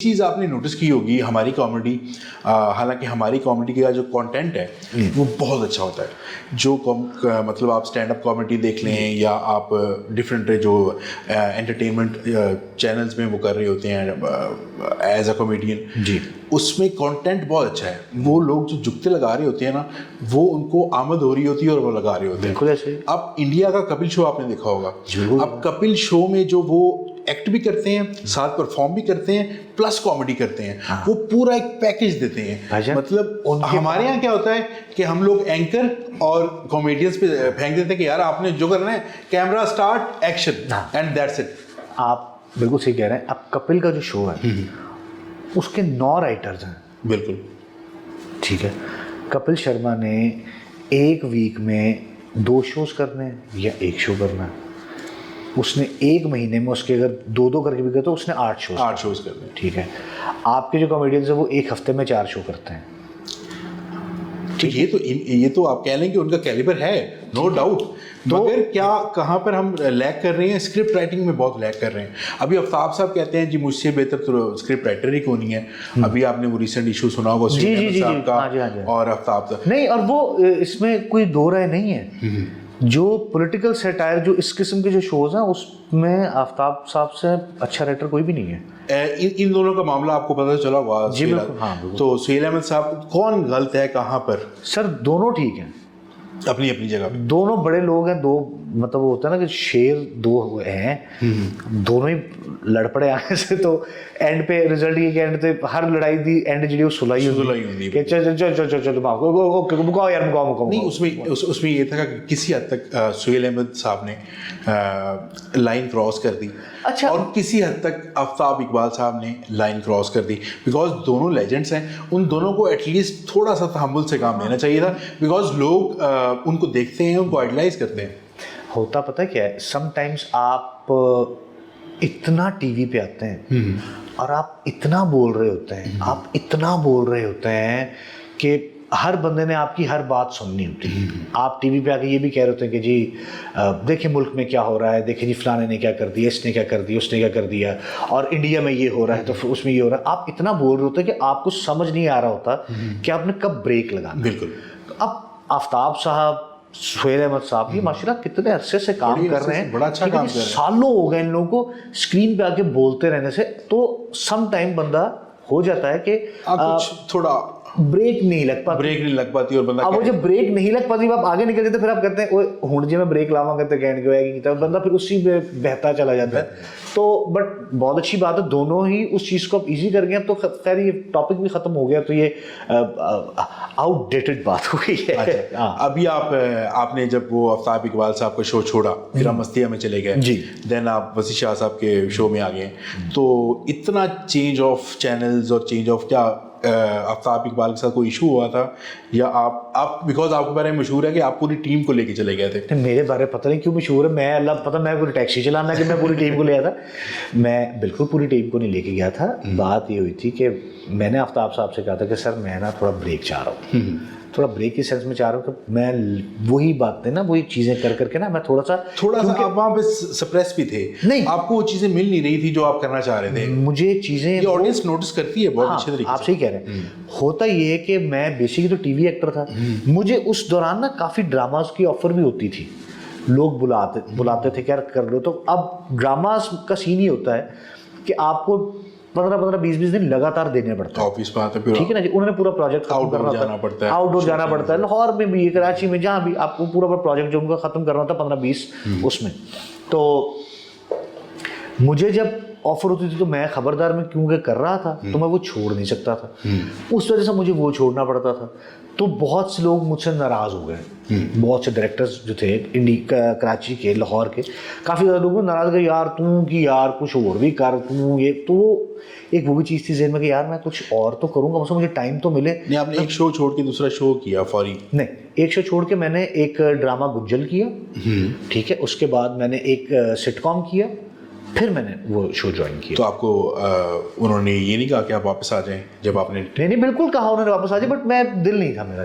चीज़ आपने नोटिस की होगी हमारी कॉमेडी, हालांकि हमारी कॉमेडी का जो कंटेंट है वो बहुत अच्छा होता है। जो मतलब आप स्टैंड अप कॉमेडी देख लें या आप डिफरेंट जो एंटरटेनमेंट चैनल्स में वो कर रहे होते हैं एज अ कॉमेडियन जी, उसमें कंटेंट बहुत अच्छा है। वो लोग जो जुगते लगा रहे होते हैं ना, वो उनको आमद हो रही होती है और वो लगा रहे होते हैं। बिल्कुल ऐसे। अब इंडिया का कपिल शो आपने देखा होगा। अब कपिल शो में जो वो एक्ट भी करते हैं, साथ परफॉर्म भी करते हैं, प्लस कॉमेडी करते हैं। हाँ। वो पूरा एक पैकेज देते हैं। मतलब हमारे यहाँ क्या होता है कि हम लोग एंकर और कॉमेडियंस पे फेंक देते हैं कि यार आपने जो करना है, camera start action and that's it. आप बिल्कुल सही कह रहे हैं। अब कपिल का जो शो है उसके 9 राइटर्स हैं। बिल्कुल ठीक है। कपिल शर्मा ने एक वीक में 2 शोज करने हैं या 1 शो करना है। उसने एक महीने में उसके अगर 2-2 करके भी गए तो उसने 8 शोज करने हैं। ठीक है। आपके जो कॉमेडियंस है वो एक हफ्ते में 4 शो करते हैं। ठीक, ये तो आप कह लें कि उनका कैलिबर है, नो डाउट। मगर क्या कहाँ पर हम लैग कर रहे हैं? स्क्रिप्ट राइटिंग में बहुत लैग कर रहे हैं। अभी आफ्ताब साहब कहते हैं जी मुझसे बेहतर तो स्क्रिप्ट राइटर ही कौन है। अभी आपने वो रिसेंट इशू सुना होगा साहब का और आफ्ताब साहब नहीं, और वो इसमें कोई दो राय नहीं है। जो पॉलिटिकल सैटायर जो इस किस्म के जो शोज हैं उसमें आफ्ताब साहब से अच्छा राइटर कोई भी नहीं है। इन दोनों का मामला आपको पता चला होगा जी बिल्कुल। हाँ, तो सुहेल अहमद साहब कौन गलत है कहाँ पर? सर दोनों ठीक हैं अपनी अपनी जगह पे। दोनों बड़े लोग हैं। दो मतलब वो होता है ना कि शेर दो हैं, दोनों ही लड़ पड़े आने से तो एंड पे रिजल्ट ये कि एंड पे हर लड़ाई दी एंड जी वो सुलाई होती है कि चल चल चल चल चल ओके मुकाओ यार मुकाओ। नहीं, उसमें ये था कि किसी हद तक सुहेल अहमद साहब ने लाइन क्रॉस कर दी। अच्छा। और किसी हद तक आफ्ताब इकबाल साहब ने लाइन क्रॉस कर दी, बिकॉज दोनों लेजेंड्स हैं। उन दोनों को एटलीस्ट थोड़ा सा तहम्मुल से काम लेना चाहिए था, बिकॉज लोग उनको देखते हैं, उनको आइडलाइज करते हैं। होता पता क्या है, समटाइम्स आप इतना टीवी पे आते हैं और आप इतना बोल रहे होते हैं, आप इतना बोल रहे होते हैं कि हर बंदे ने आपकी हर बात सुननी होती है। आप टीवी पे आके ये भी कह रहे होते हैं कि जी देखिए मुल्क में क्या हो रहा है, देखिए जी फलाने ने क्या कर दिया, इसने क्या कर दिया, उसने क्या कर दिया, और इंडिया में ये हो रहा है तो फिर उसमें ये हो रहा है। आप इतना बोल रहे होते हैं कि आपको समझ नहीं आ रहा होता कि आपने कब ब्रेक लगाना। बिल्कुल। अब आफ्ताब साहब, सुहेल अहमद साहब भी माशाल्लाह कितने अरसे से काम कर रहे हैं, बड़ा अच्छा काम कर रहे हैं। सालों हो गए इन लोगों को स्क्रीन पे आके बोलते रहने से। तो सम टाइम बंदा हो जाता है कि कुछ थोड़ा ब्रेक नहीं लग पाती और बंदा अब वो जब ब्रेक नहीं लग पाती आप आगे निकल जाते, फिर आप कहते हैं हुण जी मैं ब्रेक लावा करते कहने को आएगी तब बंदा फिर उसी में बहता चला जाता है। तो बट बहुत अच्छी बात है, दोनों ही उस चीज़ को आप ईजी कर गए। तो खैर ये टॉपिक भी ख़त्म हो गया, तो ये आउटडेटेड बात हो गई है। अच्छा। अभी आपने जब वो आफ्ताब इकबाल साहब का शो छोड़ा, फिर आप मस्तिया में चले गए जी, देन आप वसी शाह साहब के शो में आ गए। तो इतना चेंज ऑफ चैनल्स और चेंज ऑफ क्या आफ्ताब इकबाल के साथ कोई इशू हुआ था, या आप बिकॉज आपके बारे में मशहूर है कि आप पूरी टीम को लेके चले गए थे? मेरे बारे में पता नहीं क्यों मशहूर है, मैं अल्लाह पता, मैं पूरी टैक्सी चलाना कि मैं पूरी टीम को ले आया था। मैं बिल्कुल पूरी टीम को नहीं लेके गया था। बात ये हुई थी कि मैंने आफ्ताब साहब से कहा था कि सर मैं ना थोड़ा ब्रेक चाह रहा हूँ, थोड़ा ब्रेक की सेंस में चाह रहा हूँ कि मैं वही बातें ना वही चीज़ें कर करके ना मैं थोड़ा सा आप वहाँ पे सप्रेस भी थे, नहीं आपको वो चीज़ें मिल नहीं रही थी जो आप करना चाह रहे थे। मुझे चीज़ें ऑडियंस नोटिस करती है बहुत अच्छे तरीके से। आप सही कह रहे हैं। होता ये है कि मैं बेसिकली तो टीवी एक्टर था, मुझे उस दौरान ना काफ़ी ड्रामास की ऑफर भी होती थी, लोग बुलाते थे क्या कर लो। तो अब ड्रामास का सीन ही होता है कि आपको 15-15, 20-20 दिन लगातार देने पड़ता है ऑफिस में आते, ठीक है ना जी। उन्होंने पूरा प्रोजेक्ट खत्म करना जाना पड़ता है, आउटडोर जाना पड़ता है, लाहौर में भी कराची में जहाँ भी आपको पूरा प्रोजेक्ट जो उनका खत्म करना था 15-20 उसमें। तो मुझे जब ऑफर होती थी तो मैं खबरदार में क्योंकि कर रहा था तो मैं वो छोड़ नहीं सकता था, उस वजह से मुझे वो छोड़ना पड़ता था। तो बहुत से लोग मुझसे नाराज़ हो गए, बहुत से डायरेक्टर्स जो थे कराची के, लाहौर के, काफ़ी ज़्यादा लोगों नाराज़ गए, यार तू कि यार कुछ और भी कर तू ये। तो एक वो भी चीज़ थी जेहन में कि यार मैं कुछ और तो करूँगा, बस मुझे टाइम तो मिले। नहीं, आपने एक शो छोड़ के दूसरा शो किया फौरी? नहीं, एक शो छोड़ के मैंने एक ड्रामा गुज्जल किया, ठीक है। उसके बाद मैंने एक सिटकॉम किया, फिर मैंने वो शो ज्वाइन किया। तो आपको उन्होंने ये नहीं कहा कि आप वापस आ जाएं जब आपने? नहीं बिल्कुल कहा उन्होंने वापस आ जाए, बट मैं दिल नहीं था मेरा।